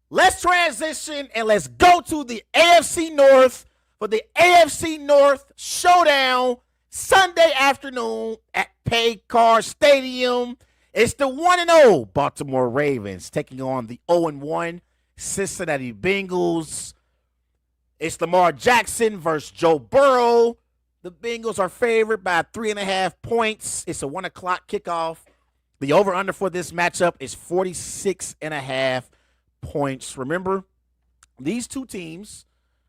let's transition and let's go to the AFC North for the AFC North Showdown Sunday afternoon at Paycor Stadium. It's the 1-0 Baltimore Ravens taking on the 0-1 Cincinnati Bengals. It's Lamar Jackson versus Joe Burrow. The Bengals are favored by 3.5 points. It's a 1 o'clock kickoff. The over-under for this matchup is 46.5 points. Remember, these two teams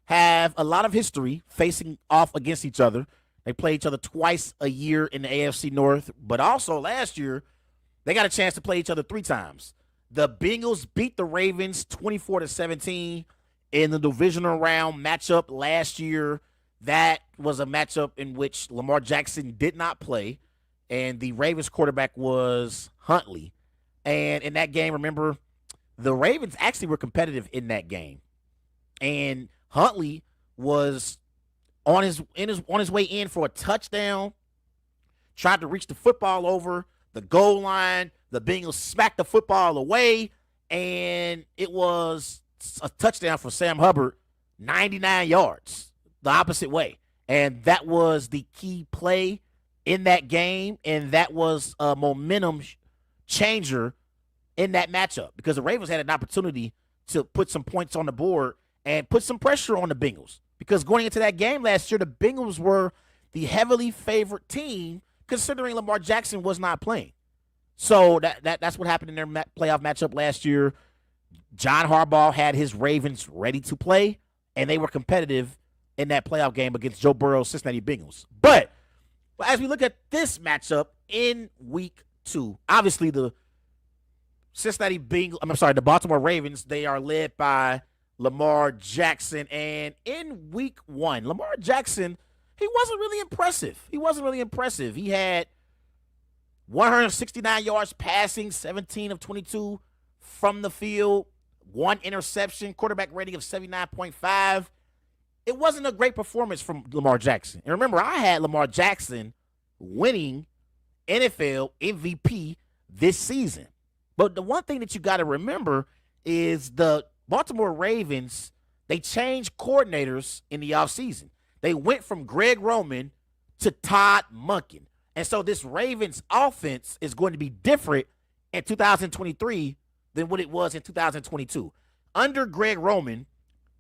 have a lot of history facing off against each other. They play each other twice a year in the AFC North, but also last year, they got a chance to play each other 3 times. The Bengals beat the Ravens 24-17 in the divisional round matchup last year. That was a matchup in which Lamar Jackson did not play, and the Ravens quarterback was Huntley. And in that game, remember, the Ravens actually were competitive in that game. And Huntley was on his way in for a touchdown, tried to reach the football over the goal line. The Bengals smacked the football away, and it was a touchdown for Sam Hubbard, 99 yards, the opposite way. And that was the key play in that game, and that was a momentum changer in that matchup because the Ravens had an opportunity to put some points on the board and put some pressure on the Bengals. Because going into that game last year, the Bengals were the heavily favored team considering Lamar Jackson was not playing. So that's what happened in their playoff matchup last year. John Harbaugh had his Ravens ready to play, and they were competitive in that playoff game against Joe Burrow's Cincinnati Bengals. But as we look at this matchup in week 2, obviously the the Baltimore Ravens, they are led by Lamar Jackson. And in week 1, Lamar Jackson, he wasn't really impressive. He had 169 yards passing, 17 of 22 from the field, 1 interception, quarterback rating of 79.5. It wasn't a great performance from Lamar Jackson. And remember, I had Lamar Jackson winning NFL MVP this season. But the one thing that you got to remember is the Baltimore Ravens, they changed coordinators in the offseason. They went from Greg Roman to Todd Monken. And so this Ravens offense is going to be different in 2023 than what it was in 2022. Under Greg Roman,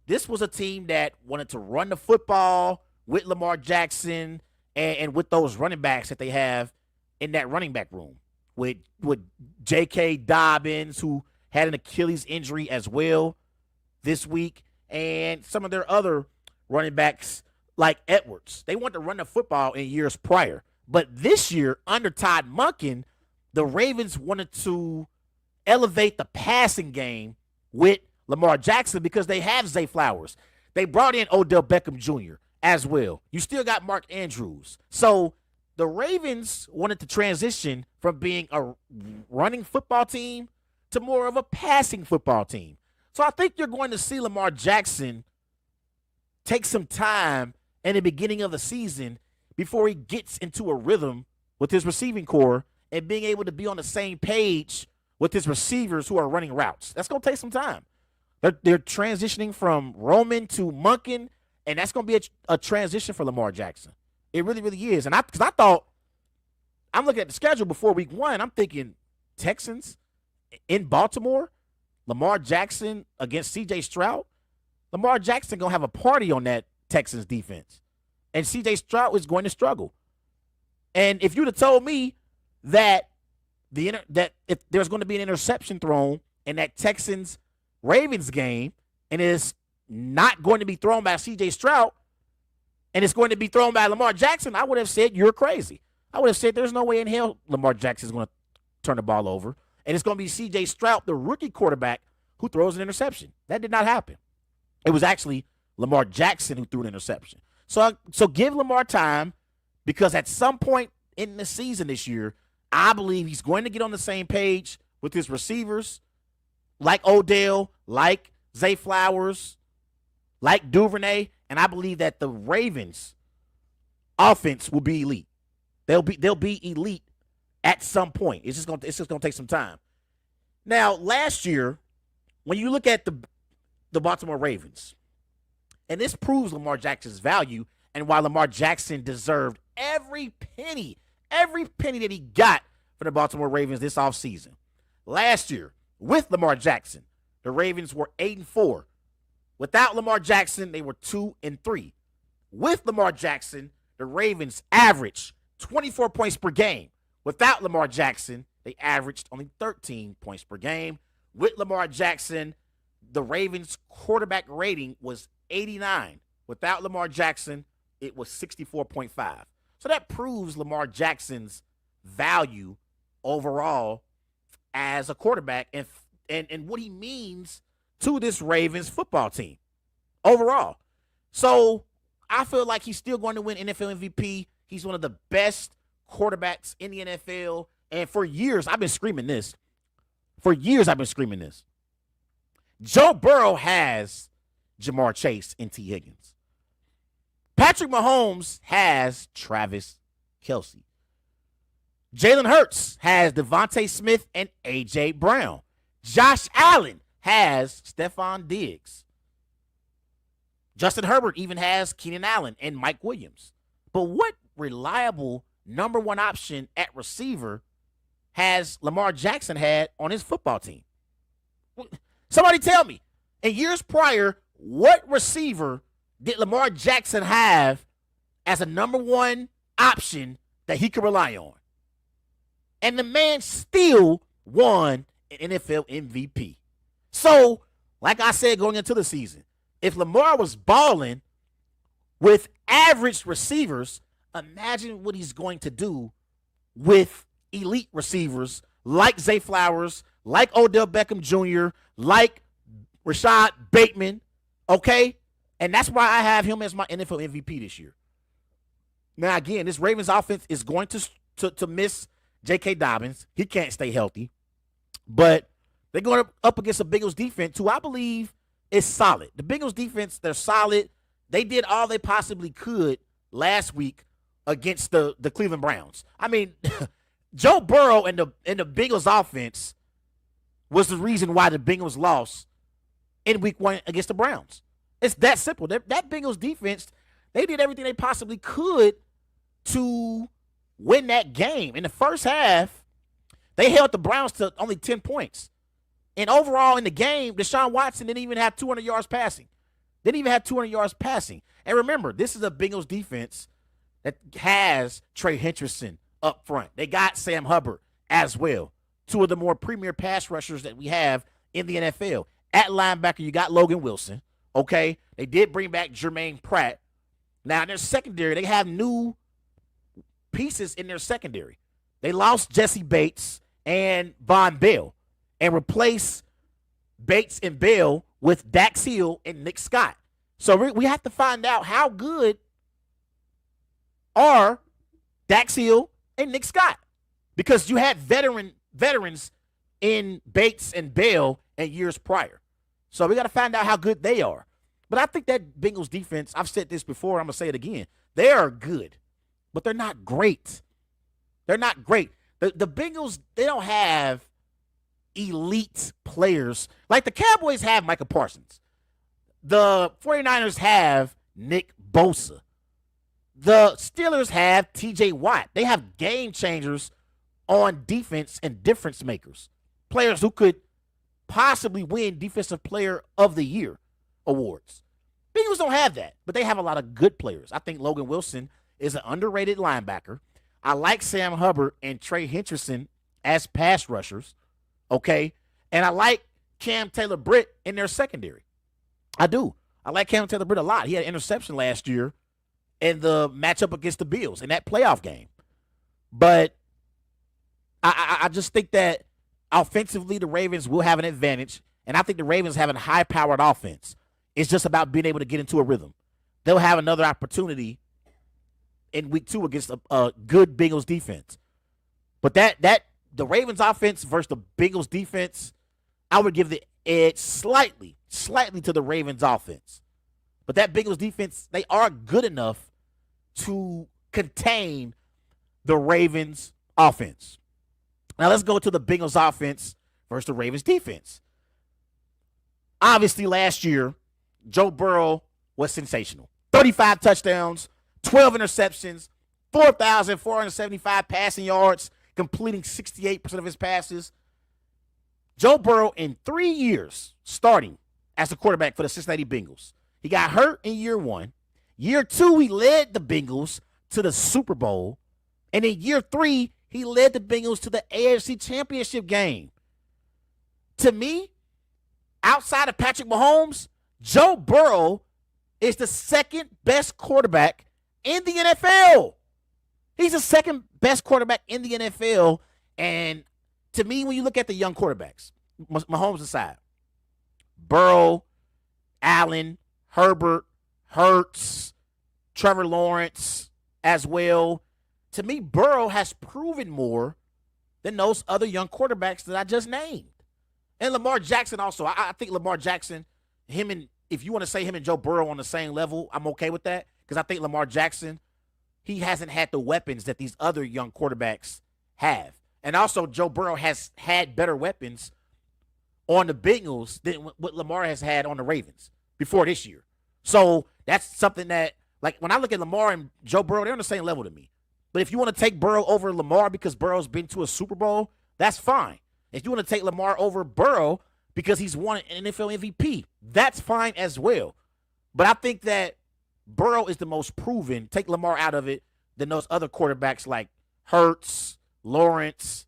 this was a team that wanted to run the football with Lamar Jackson and with those running backs that they have in that running back room with J.K. Dobbins, who had an Achilles injury as well this week, and some of their other running backs like Edwards. They wanted to run the football in years prior. But this year, under Todd Monken, the Ravens wanted to elevate the passing game with Lamar Jackson because they have Zay Flowers. They brought in Odell Beckham Jr. as well. You still got Mark Andrews. So the Ravens wanted to transition from being a running football team to more of a passing football team. So I think you're going to see Lamar Jackson take some time in the beginning of the season before he gets into a rhythm with his receiving core and being able to be on the same page with his receivers who are running routes. That's going to take some time. They're transitioning from Roman to Monken, and that's going to be a transition for Lamar Jackson. It really, really is. And because I thought, I'm looking at the schedule before week 1, I'm thinking Texans in Baltimore, Lamar Jackson against C.J. Stroud. Lamar Jackson going to have a party on that Texans defense. And C.J. Stroud is going to struggle. And if you'd have told me that that if there's going to be an interception thrown in that Texans-Ravens game and it's not going to be thrown by C.J. Stroud and it's going to be thrown by Lamar Jackson, I would have said you're crazy. I would have said there's no way in hell Lamar Jackson is going to turn the ball over. And it's going to be C.J. Stroud, the rookie quarterback, who throws an interception. That did not happen. It was actually Lamar Jackson who threw an interception. So give Lamar time because at some point in the season this year, I believe he's going to get on the same page with his receivers like Odell, like Zay Flowers, like Duvernay, and I believe that the Ravens offense will be elite. They'll be elite at some point. It's just gonna take some time. Now, last year, when you look at the Baltimore Ravens, and this proves Lamar Jackson's value and why Lamar Jackson deserved every penny that he got for the Baltimore Ravens this offseason. Last year, with Lamar Jackson, the Ravens were 8-4. Without Lamar Jackson, they were 2-3. With Lamar Jackson, the Ravens averaged 24 points per game. Without Lamar Jackson, they averaged only 13 points per game. With Lamar Jackson, the Ravens' quarterback rating was 89. Without Lamar Jackson, it was 64.5. So that proves Lamar Jackson's value overall as a quarterback and what he means to this Ravens football team overall. So I feel like he's still going to win NFL MVP. He's one of the best quarterbacks in the NFL. And for years, I've been screaming this. Joe Burrow has Jamar Chase and T. Higgins. Patrick Mahomes has Travis Kelce. Jalen Hurts has Devontae Smith and A.J. Brown. Josh Allen has Stephon Diggs. Justin Herbert even has Keenan Allen and Mike Williams. But what reliable number one option at receiver has Lamar Jackson had on his football team? Somebody tell me, in years prior, what receiver did Lamar Jackson have as a number one option that he could rely on? And the man still won an NFL MVP. So, like I said going into the season, if Lamar was balling with average receivers, imagine what he's going to do with elite receivers like Zay Flowers, like Odell Beckham Jr., like Rashad Bateman, okay? And that's why I have him as my NFL MVP this year. Now, again, this Ravens offense is going to miss J.K. Dobbins. He can't stay healthy. But they're going up against a Bengals defense who I believe is solid. The Bengals defense, they're solid. They did all they possibly could last week against the Cleveland Browns. I mean, Joe Burrow and the Bengals offense was the reason why the Bengals lost in week 1 against the Browns. It's that simple. That Bengals defense, they did everything they possibly could to win that game. In the first half, they held the Browns to only 10 points. And overall in the game, Deshaun Watson didn't even have 200 yards passing. And remember, this is a Bengals defense that has Trey Hendrickson up front. They got Sam Hubbard as well. Two of the more premier pass rushers that we have in the NFL. At linebacker, you got Logan Wilson. Okay? They did bring back Jermaine Pratt. Now, in their secondary, they have new pieces in their secondary. They lost Jesse Bates and Von Bell and replaced Bates and Bell with Dax Hill and Nick Scott. So we have to find out how good are Dax Hill and Nick Scott, because you had veterans in Bates and Bell in years prior. So we got to find out how good they are. But I think that Bengals defense, I've said this before, I'm going to say it again. They are good, but they're not great. The Bengals, they don't have elite players. Like the Cowboys have Micah Parsons. The 49ers have Nick Bosa. The Steelers have TJ Watt. They have game changers on defense and difference makers. Players who could possibly win Defensive Player of the Year awards. Bengals don't have that, but they have a lot of good players. I think Logan Wilson is an underrated linebacker. I like Sam Hubbard and Trey Hendrickson as pass rushers, okay? And I like Cam Taylor-Britt in their secondary. I do. I like Cam Taylor-Britt a lot. He had an interception last year in the matchup against the Bills in that playoff game. But I just think that offensively the Ravens will have an advantage, and I think the Ravens have a high-powered offense. It's just about being able to get into a rhythm. They'll have another opportunity in week 2 against a good Bengals defense. But the Ravens offense versus the Bengals defense, I would give the edge slightly to the Ravens offense. But that Bengals defense, they are good enough to contain the Ravens offense. Now let's go to the Bengals offense versus the Ravens defense. Obviously, last year, Joe Burrow was sensational. 35 touchdowns, 12 interceptions, 4,475 passing yards, completing 68% of his passes. Joe Burrow, in 3 years, starting as a quarterback for the Cincinnati Bengals, he got hurt in year 1. Year 2, he led the Bengals to the Super Bowl. And in year 3, he led the Bengals to the AFC Championship game. To me, outside of Patrick Mahomes, Joe Burrow is the second best quarterback in the NFL. He's the second best quarterback in the NFL. And to me, when you look at the young quarterbacks, Mahomes aside, Burrow, Allen, Herbert, Hurts, Trevor Lawrence as well. To me, Burrow has proven more than those other young quarterbacks that I just named. And Lamar Jackson also. I think Lamar Jackson, if you want to say him and Joe Burrow on the same level, I'm okay with that. Because I think Lamar Jackson, he hasn't had the weapons that these other young quarterbacks have. And also, Joe Burrow has had better weapons on the Bengals than what Lamar has had on the Ravens before this year. So that's something that, like, when I look at Lamar and Joe Burrow, they're on the same level to me. But if you want to take Burrow over Lamar because Burrow's been to a Super Bowl, that's fine. If you want to take Lamar over Burrow because he's won an NFL MVP, that's fine as well. But I think that Burrow is the most proven, take Lamar out of it, than those other quarterbacks like Hurts, Lawrence,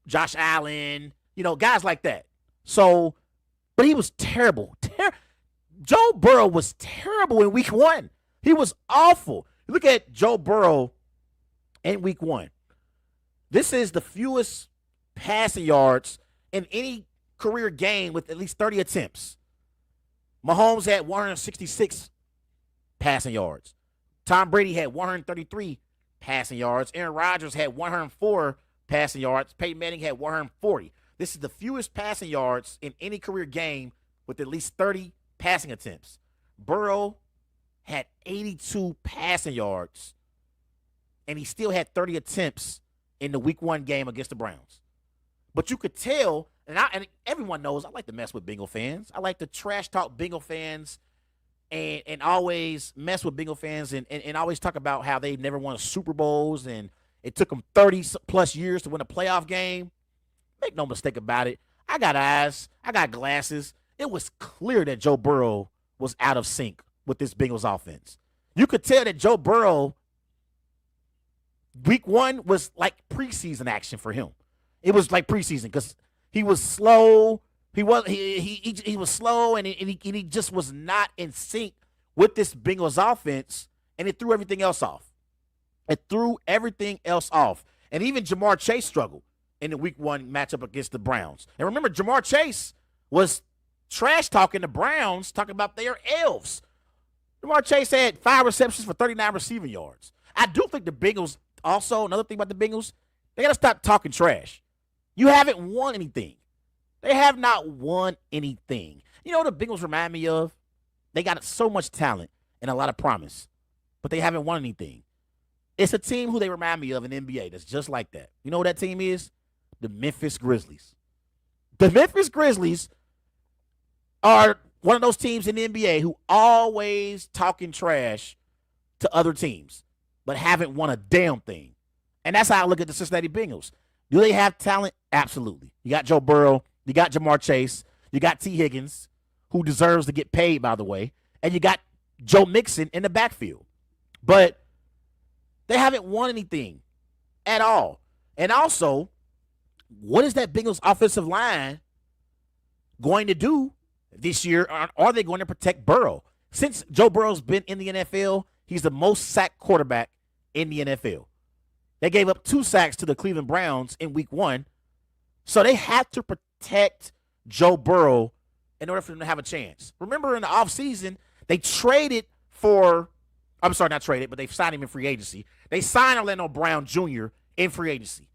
Josh Allen, guys like that. So, but he was terrible. Joe Burrow was terrible in week 1. He was awful. Look at Joe Burrow in week 1. This is the fewest passing yards in any career game with at least 30 attempts. Mahomes had 166 passing yards. Tom Brady had 133 passing yards. Aaron Rodgers had 104 passing yards. Peyton Manning had 140. This is the fewest passing yards in any career game with at least 30 passing attempts. Burrow had 82 passing yards, and he still had 30 attempts in the week 1 game against the Browns. But you could tell, and everyone knows, I like to mess with Bengal fans. I like to trash talk Bengal fans and always mess with Bengal fans and always talk about how they never won Super Bowls and it took them 30-plus years to win a playoff game. Make no mistake about it. I got eyes. I got glasses. It was clear that Joe Burrow was out of sync with this Bengals offense. You could tell that Joe Burrow, week 1 was like preseason action for him. It was like preseason because he was slow. He was slow and he just was not in sync with this Bengals offense, and it threw everything else off. And even Jamar Chase struggled in the week 1 matchup against the Browns. And remember, Jamar Chase was trash talking the Browns, talking about their elves. Jamar Chase had 5 receptions for 39 receiving yards. I do think the Bengals, also, another thing about the Bengals, they got to stop talking trash. You haven't won anything. They have not won anything. You know what the Bengals remind me of? They got so much talent and a lot of promise, but they haven't won anything. It's a team who they remind me of in the NBA that's just like that. You know what that team is? The Memphis Grizzlies. The Memphis Grizzlies are one of those teams in the NBA who always talking trash to other teams, but haven't won a damn thing. And that's how I look at the Cincinnati Bengals. Do they have talent? Absolutely. You got Joe Burrow. You got Jamar Chase. You got T. Higgins, who deserves to get paid, by the way. And you got Joe Mixon in the backfield. But they haven't won anything at all. And also, what is that Bengals offensive line going to do this year? Are they going to protect Burrow? Since Joe Burrow's been in the NFL, he's the most sacked quarterback in the NFL. They gave up 2 sacks to the Cleveland Browns in week 1. So they have to protect Joe Burrow in order for them to have a chance. Remember, in the offseason, they traded for – I'm sorry, not traded, but they signed him in free agency. They signed Orlando Brown Jr. in free agency.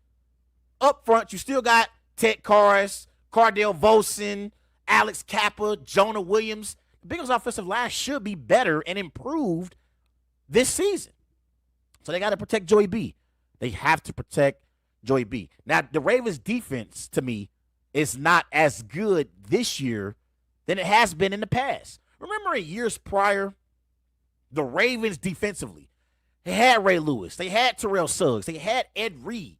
Up front, you still got Ted Karras, Cardale Vosen, Alex Kappa, Jonah Williams. The Bengals offensive line should be better and improved this season. So they got to protect Joey B. They have to protect Joey B. Now, the Ravens defense, to me, is not as good this year than it has been in the past. Remember in years prior, the Ravens defensively, they had Ray Lewis, they had Terrell Suggs, they had Ed Reed,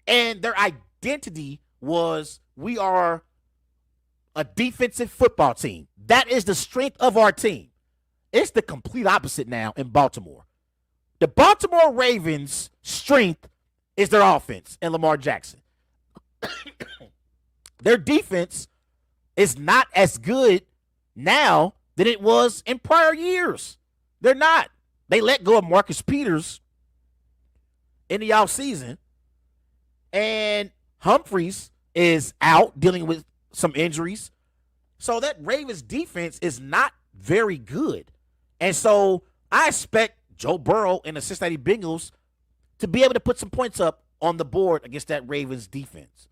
and their identity was we are a defensive football team. That is the strength of our team. It's the complete opposite now in Baltimore. The Baltimore Ravens' strength is their offense and Lamar Jackson. Their defense is not as good now than it was in prior years. They're not. They let go of Marcus Peters in the offseason, and Humphreys is out dealing with some injuries. So that Ravens defense is not very good. And so I expect Joe Burrow and the Cincinnati Bengals to be able to put some points up on the board against that Ravens defense.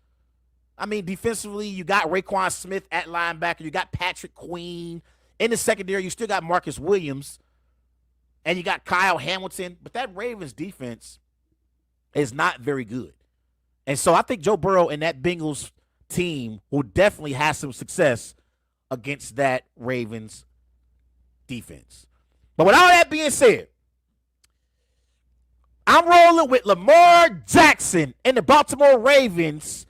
I mean, defensively, you got Raekwon Smith at linebacker. You got Patrick Queen. In the secondary, you still got Marcus Williams. And you got Kyle Hamilton. But that Ravens defense is not very good. And so I think Joe Burrow and that Bengals team will definitely have some success against that Ravens defense. But with all that being said, I'm rolling with Lamar Jackson and the Baltimore Ravens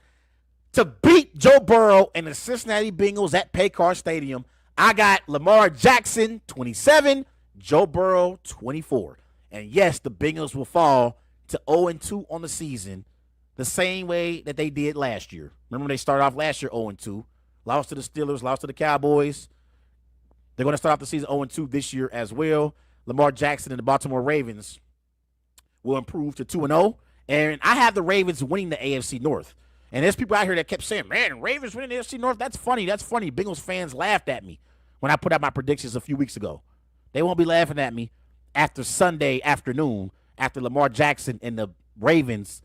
to beat Joe Burrow and the Cincinnati Bengals at Paycor Stadium. I got Lamar Jackson, 27, Joe Burrow, 24. And yes, the Bengals will fall to 0-2 on the season the same way that they did last year. Remember, they started off last year 0-2, lost to the Steelers, lost to the Cowboys. They're going to start off the season 0-2 this year as well. Lamar Jackson and the Baltimore Ravens will improve to 2-0. And I have the Ravens winning the AFC North. And there's people out here that kept saying, man, Ravens winning the AFC North, that's funny. That's funny. Bengals fans laughed at me when I put out my predictions a few weeks ago. They won't be laughing at me after Sunday afternoon, after Lamar Jackson and the Ravens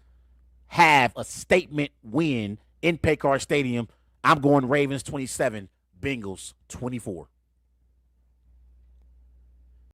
have a statement win in Paycor Stadium. I'm going Ravens 27, Bengals 24.